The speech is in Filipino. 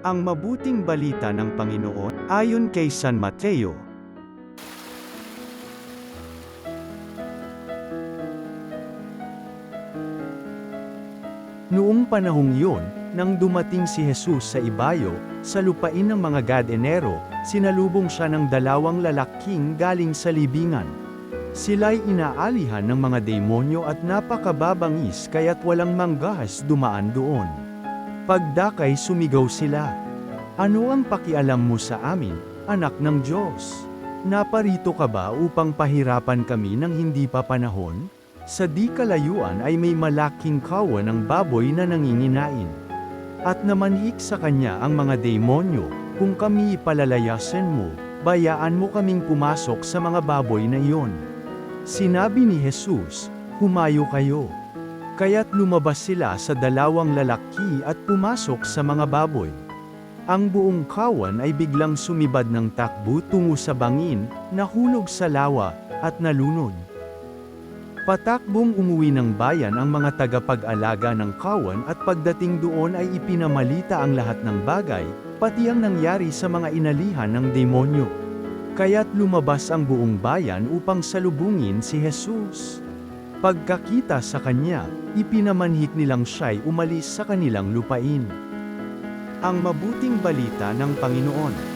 Ang mabuting balita ng Panginoon, ayon kay San Mateo. Noong panahong yun, nang dumating si Jesus sa ibayo, sa lupain ng mga Gadareno, sinalubong siya ng dalawang lalaking galing sa libingan. Sila'y inaalihan ng mga demonyo at napakababangis kaya't walang manggahas dumaan doon. Pagdakay sumigaw sila, "Ano ang pakialam mo sa amin, anak ng Diyos? Naparito ka ba upang pahirapan kami ng hindi pa panahon?" Sa di kalayuan ay may malaking kawan ng baboy na nanginginain. At namanhik sa kanya ang mga demonyo, "Kung kami ipalalayasin mo, bayaan mo kaming pumasok sa mga baboy na iyon." Sinabi ni Jesus, "Humayo kayo." Kaya't lumabas sila sa dalawang lalaki at pumasok sa mga baboy. Ang buong kawan ay biglang sumibad ng takbo tungo sa bangin, nahulog sa lawa, at nalunod. Patakbong umuwi ng bayan ang mga tagapag-alaga ng kawan at pagdating doon ay ipinamalita ang lahat ng bagay, pati ang nangyari sa mga inalihan ng demonyo. Kaya't lumabas ang buong bayan upang salubungin si Jesus. Pagkakita sa kanya, ipinamanhik nilang siya'y umalis sa kanilang lupain. Ang mabuting balita ng Panginoon.